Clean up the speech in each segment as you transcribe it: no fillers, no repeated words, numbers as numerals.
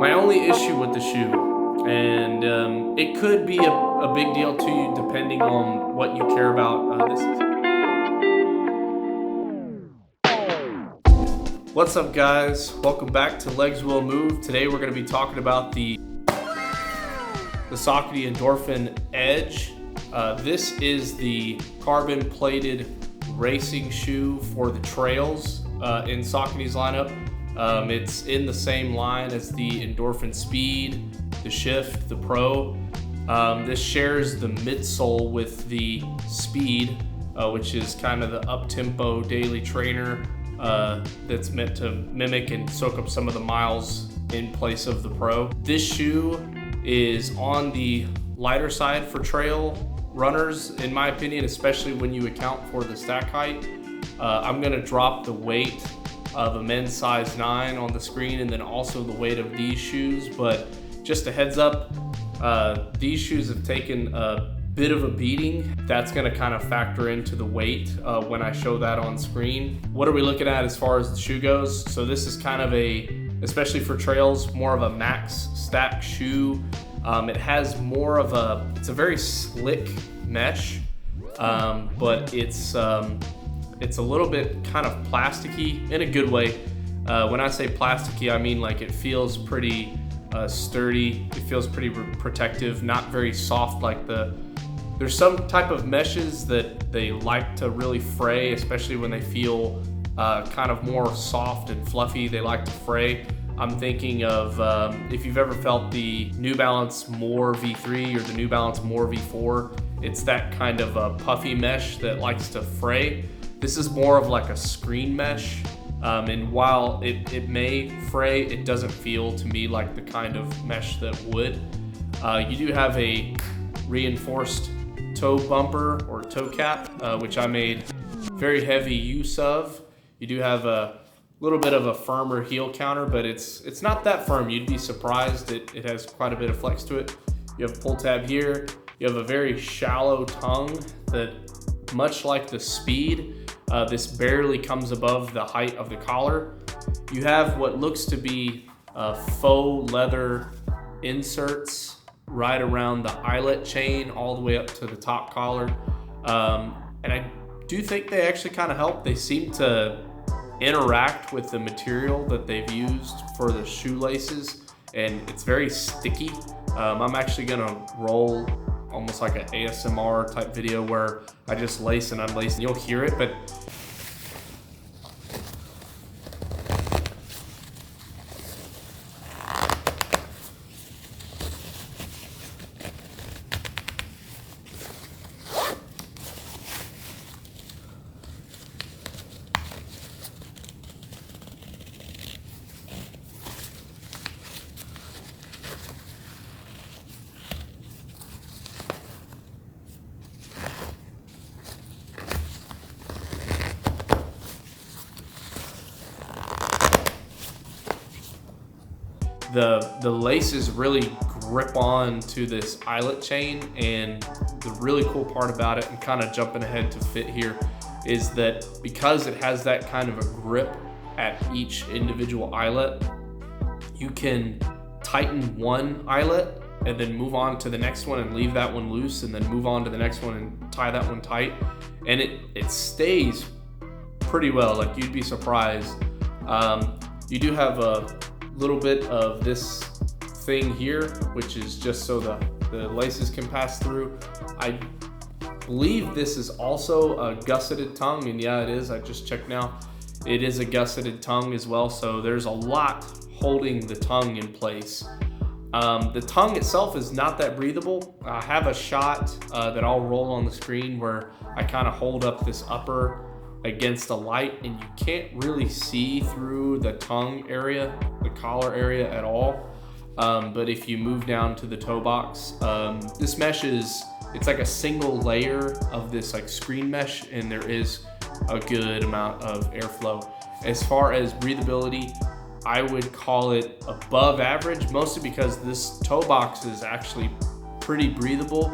My only issue with the shoe, and it could be a big deal to you depending on what you care about. What's up, guys? Welcome back to Legs Will Move. Today we're going to be talking about the Saucony Endorphin Edge. This is the carbon plated racing shoe for the trails in Saucony's lineup. It's in the same line as the Endorphin Speed, the Shift, the Pro. This shares the midsole with the Speed, which is kind of the up-tempo daily trainer that's meant to mimic and soak up some of the miles in place of the Pro. This shoe is on the lighter side for trail runners, in my opinion, especially when you account for the stack height. I'm gonna drop the weight of a men's size 9 on the screen and then also the weight of these shoes, but just a heads up, these shoes have taken a bit of a beating. That's gonna kind of factor into the weight when I show that on screen. What are we looking at as far as the shoe goes? So this is kind of especially for trails, more of a max stack shoe. It has more of it's a very slick mesh, but it's a little bit kind of plasticky in a good way. When I say plasticky, I mean like it feels pretty sturdy. It feels pretty protective, not very soft like there's some type of meshes that they like to really fray, especially when they feel kind of more soft and fluffy. They like to fray. I'm thinking of if you've ever felt the New Balance More V3 or the New Balance More V4, it's that kind of a puffy mesh that likes to fray. This is more of like a screen mesh, and while it may fray, it doesn't feel to me like the kind of mesh that would. You do have a reinforced toe bumper or toe cap, which I made very heavy use of. You do have a little bit of a firmer heel counter, but it's not that firm. You'd be surprised. It has quite a bit of flex to it. You have a pull tab here. You have a very shallow tongue that, much like the Speed, this barely comes above the height of the collar. You have what looks to be faux leather inserts right around the eyelet chain all the way up to the top collar. And I do think they actually kind of help. They seem to interact with the material that they've used for the shoelaces, and it's very sticky. I'm actually gonna roll almost like an ASMR type video where I just lace and unlace, and you'll hear it, but the laces really grip on to this eyelet chain, and the really cool part about it, and kind of jumping ahead to fit here, is that because it has that kind of a grip at each individual eyelet, you can tighten one eyelet and then move on to the next one and leave that one loose, and then move on to the next one and tie that one tight, and it stays pretty well. Like, you'd be surprised. You do have a little bit of this thing here, which is just so the laces can pass through. I believe this is also a gusseted tongue, and yeah, it is. I just checked now. It is a gusseted tongue as well, so there's a lot holding the tongue in place. The tongue itself is not that breathable. I have a shot that I'll roll on the screen where I kind of hold up this upper against a light, and you can't really see through the tongue area, the collar area at all. But if you move down to the toe box, this mesh it's like a single layer of this like screen mesh, and there is a good amount of airflow. As far as breathability, I would call it above average, mostly because this toe box is actually pretty breathable.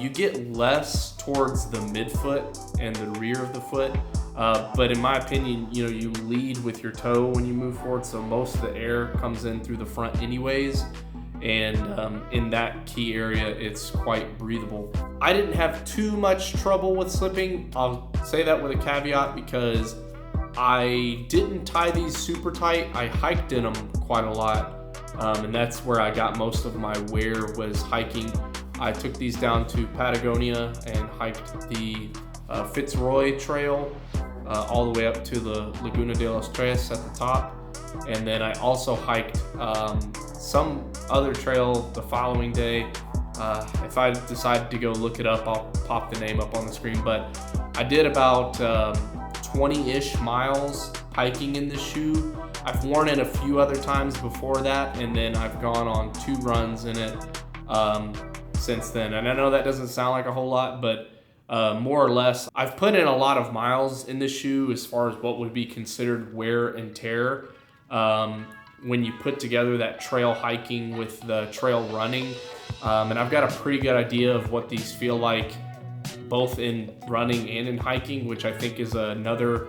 You get less towards the midfoot and the rear of the foot, but in my opinion, you lead with your toe when you move forward, so most of the air comes in through the front anyways, and in that key area, it's quite breathable. I didn't have too much trouble with slipping. I'll say that with a caveat because I didn't tie these super tight. I hiked in them quite a lot, and that's where I got most of my wear was hiking. I took these down to Patagonia and hiked the Fitzroy Trail all the way up to the Laguna de los Tres at the top. And then I also hiked some other trail the following day. If I decide to go look it up, I'll pop the name up on the screen. But I did about 20-ish miles hiking in this shoe. I've worn it a few other times before that, and then I've gone on 2 runs in it since then. And I know that doesn't sound like a whole lot, but more or less, I've put in a lot of miles in this shoe as far as what would be considered wear and tear. When you put together that trail hiking with the trail running, and I've got a pretty good idea of what these feel like both in running and in hiking, which I think is another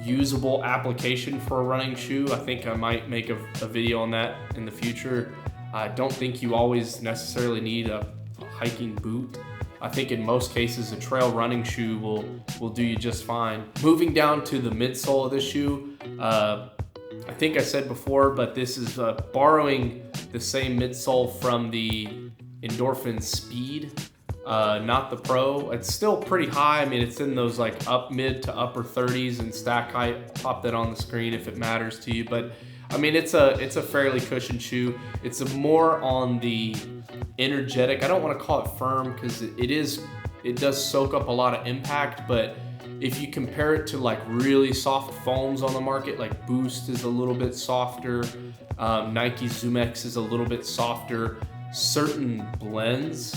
usable application for a running shoe. I think I might make a video on that in the future. I don't think you always necessarily need a hiking boot. I think in most cases a trail running shoe will do you just fine. Moving down to the midsole of this shoe, I think I said before, but this is borrowing the same midsole from the Endorphin Speed, not the Pro. It's still pretty high. I mean, it's in those like mid to upper 30s in stack height. Pop that on the screen if it matters to you. But I mean, it's a fairly cushioned shoe. It's more on the energetic. I don't want to call it firm because it does soak up a lot of impact, but if you compare it to like really soft foams on the market, like Boost is a little bit softer, Nike Zoom X is a little bit softer, certain blends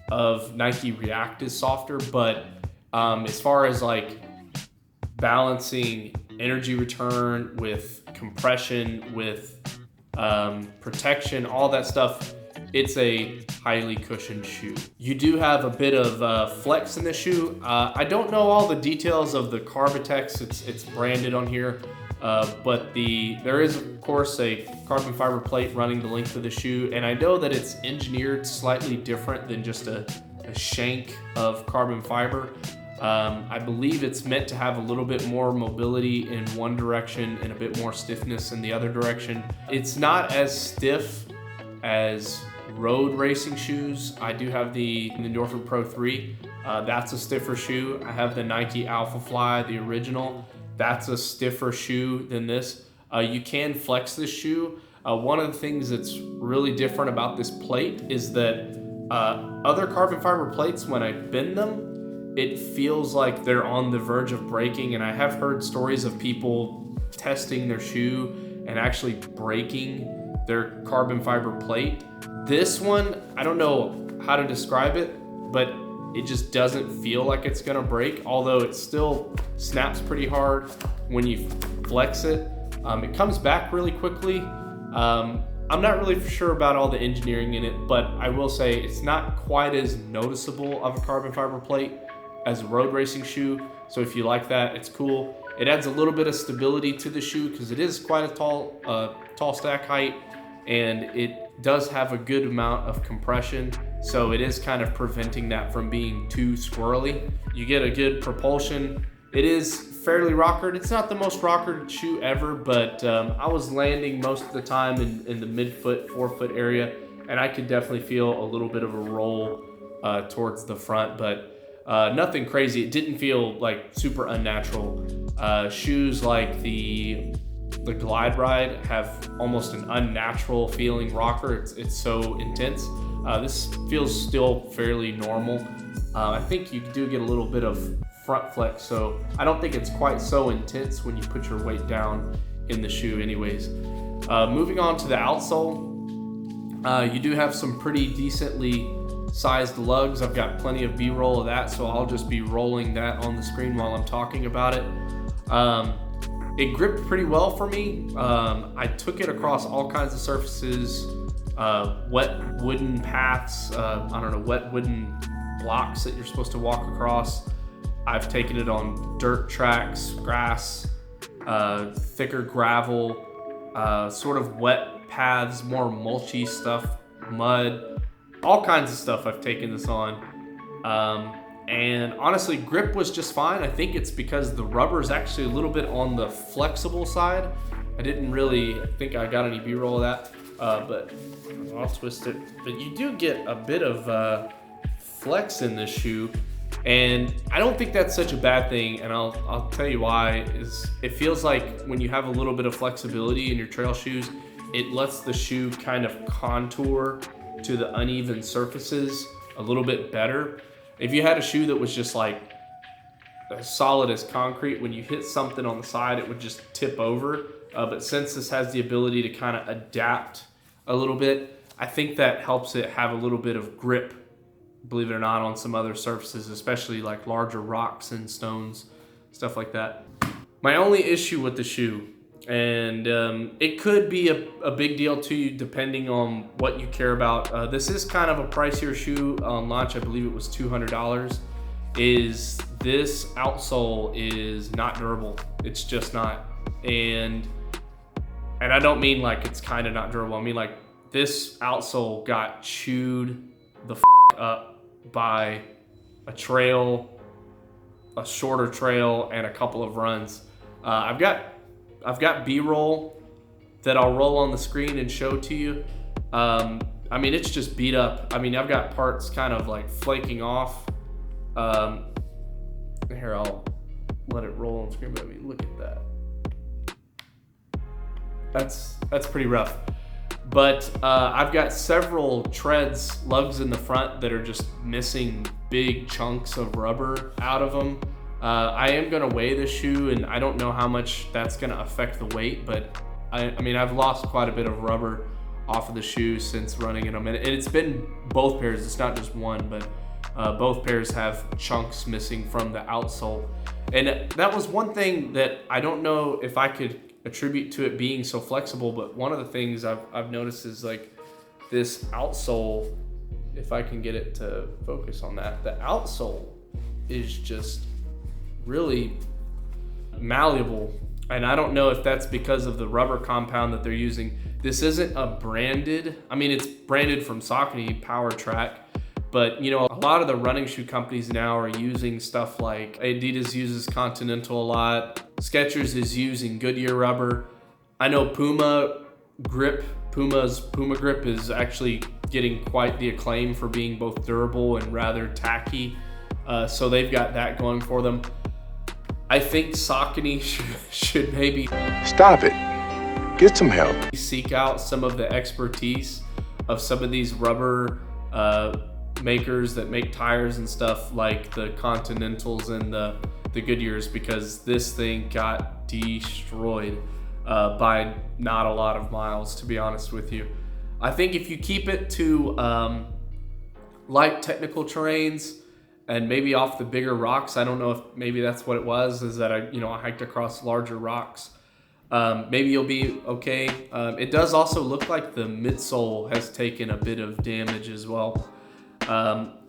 of Nike React is softer, but as far as like balancing energy return with compression, with protection, all that stuff, it's a highly cushioned shoe. You do have a bit of flex in the shoe. I don't know all the details of the Carbitex. It's branded on here, but there is of course a carbon fiber plate running the length of the shoe, and I know that it's engineered slightly different than just a shank of carbon fiber. I believe it's meant to have a little bit more mobility in one direction and a bit more stiffness in the other direction. It's not as stiff as road racing shoes. I do have the Endorphin Pro 3. That's a stiffer shoe. I have the Nike Alpha Fly, the original. That's a stiffer shoe than this. You can flex this shoe. One of the things that's really different about this plate is that other carbon fiber plates, when I bend them, it feels like they're on the verge of breaking, and I have heard stories of people testing their shoe and actually breaking their carbon fiber plate. This one, I don't know how to describe it, but it just doesn't feel like it's gonna break, although it still snaps pretty hard when you flex it. It comes back really quickly. I'm not really sure about all the engineering in it, but I will say it's not quite as noticeable of a carbon fiber plate as a road racing shoe. So if you like that, it's cool. It adds a little bit of stability to the shoe because it is quite a tall stack height, and it does have a good amount of compression. So it is kind of preventing that from being too squirrely. You get a good propulsion. It is fairly rockered. It's not the most rockered shoe ever, but I was landing most of the time in the midfoot, forefoot area, and I could definitely feel a little bit of a roll towards the front, but nothing crazy. It didn't feel like super unnatural. Shoes like the Glide Ride have almost an unnatural feeling rocker. It's so intense. This feels still fairly normal. I think you do get a little bit of front flex, so I don't think it's quite so intense when you put your weight down in the shoe anyways. Moving on to the outsole, you do have some pretty decently sized lugs. I've got plenty of B-roll of that, so I'll just be rolling that on the screen while I'm talking about it. It gripped pretty well for me. I took it across all kinds of surfaces, wet wooden paths, wet wooden blocks that you're supposed to walk across. I've taken it on dirt tracks, grass, thicker gravel, sort of wet paths, more mulchy stuff, mud, all kinds of stuff I've taken this on. And honestly, grip was just fine. I think it's because the rubber is actually a little bit on the flexible side. I didn't really think I got any B-roll of that, but I'll twist it. But you do get a bit of flex in this shoe, and I don't think that's such a bad thing, and I'll tell you why. Is it feels like when you have a little bit of flexibility in your trail shoes, it lets the shoe kind of contour to the uneven surfaces a little bit better. If you had a shoe that was just like as solid as concrete, when you hit something on the side, it would just tip over. But since this has the ability to kind of adapt a little bit, I think that helps it have a little bit of grip, believe it or not, on some other surfaces, especially like larger rocks and stones, stuff like that. My only issue with the shoe, and it could be a big deal to you depending on what you care about. This is kind of a pricier shoe on launch. I believe it was $200. Is this outsole is not durable. It's just not. And I don't mean like it's kind of not durable. I mean like this outsole got chewed the up by a trail, a shorter trail, and a couple of runs. I've got B-roll that I'll roll on the screen and show to you. I mean, it's just beat up. I mean, I've got parts kind of like flaking off. Here, I'll let it roll on the screen. Let me look at that. That's pretty rough. But I've got several treads, lugs in the front that are just missing big chunks of rubber out of them. I am gonna weigh the shoe, and I don't know how much that's gonna affect the weight, but I mean, I've lost quite a bit of rubber off of the shoe since running in them. And it's been both pairs, it's not just one, but both pairs have chunks missing from the outsole. And that was one thing that I don't know if I could attribute to it being so flexible, but one of the things I've noticed is like this outsole, if I can get it to focus on that, the outsole is just really malleable. And I don't know if that's because of the rubber compound that they're using. This isn't a branded, I mean, it's branded from Saucony Power Track, but you know, a lot of the running shoe companies now are using stuff like Adidas uses Continental a lot. Skechers is using Goodyear rubber. I know Puma's Puma Grip is actually getting quite the acclaim for being both durable and rather tacky. So they've got that going for them. I think Saucony should maybe stop it. Get some help. Seek out some of the expertise of some of these rubber makers that make tires and stuff like the Continentals and the Goodyears, because this thing got destroyed by not a lot of miles, to be honest with you. I think if you keep it to light technical terrains and maybe off the bigger rocks, I don't know if maybe that's what it was, is that I hiked across larger rocks. Maybe you'll be okay. It does also look like the midsole has taken a bit of damage as well.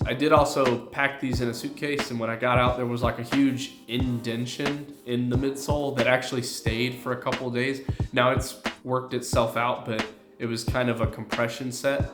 I did also pack these in a suitcase, and when I got out, there was like a huge indentation in the midsole that actually stayed for a couple of days. Now it's worked itself out, but it was kind of a compression set.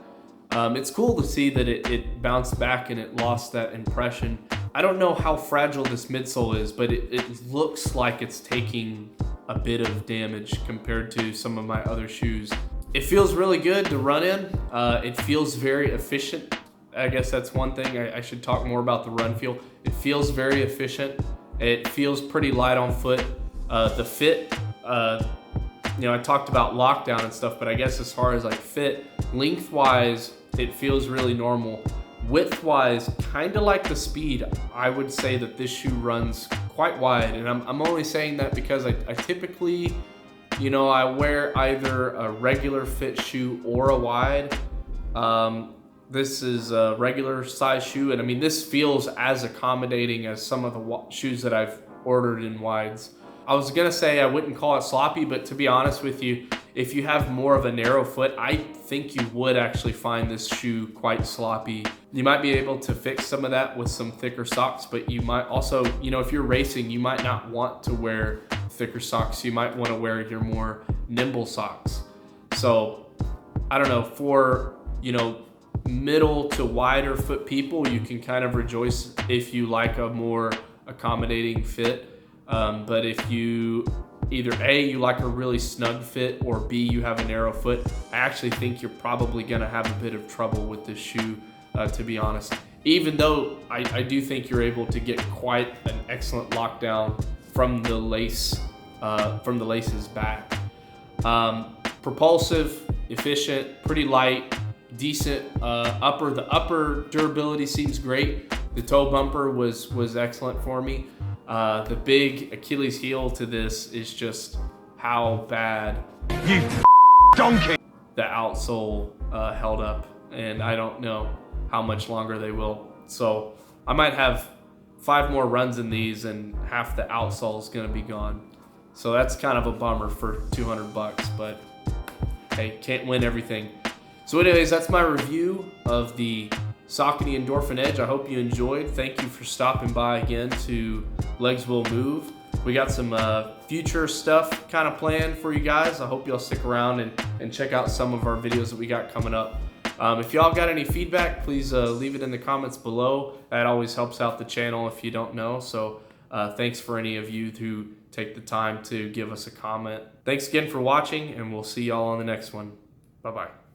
It's cool to see that it bounced back and it lost that impression. I don't know how fragile this midsole is, but it looks like it's taking a bit of damage compared to some of my other shoes. It feels really good to run in. It feels very efficient. I guess that's one thing. I should talk more about the run feel. It feels very efficient. It feels pretty light on foot. The fit, I talked about lockdown and stuff, but I guess as far as like fit, lengthwise, it feels really normal. Widthwise, kind of like the speed, I would say that this shoe runs quite wide. And I'm only saying that because I typically, I wear either a regular fit shoe or a wide. This is a regular size shoe, and I mean, this feels as accommodating as some of the shoes that I've ordered in wides. I was gonna say I wouldn't call it sloppy, but to be honest with you, If you have more of a narrow foot, I think you would actually find this shoe quite sloppy. You might be able to fix some of that with some thicker socks, but you might also, you know, if you're racing, you might not want to wear thicker socks. You might want to wear your more nimble socks. So I don't know, for, you know, middle to wider foot people, you can kind of rejoice if you like a more accommodating fit. But if you either A, you like a really snug fit, or B, you have a narrow foot, I actually think you're probably gonna have a bit of trouble with this shoe, to be honest. Even though I do think you're able to get quite an excellent lockdown from the lace, from the laces back. Propulsive, efficient, pretty light, decent upper. The upper durability seems great. The toe bumper was excellent for me. The big Achilles heel to this is just how bad you donkey the outsole held up, and I don't know how much longer they will. So I might have 5 more runs in these and half the outsole is gonna be gone. So that's kind of a bummer for 200 bucks, but hey, can't win everything. So anyways, that's my review of the Saucony Endorphin Edge. I hope you enjoyed. Thank you for stopping by again to Legs Will Move. We got some future stuff kind of planned for you guys. I hope y'all stick around and check out some of our videos that we got coming up. If y'all got any feedback, please leave it in the comments below. That always helps out the channel if you don't know. So thanks for any of you who take the time to give us a comment. Thanks again for watching, and we'll see y'all on the next one. Bye-bye.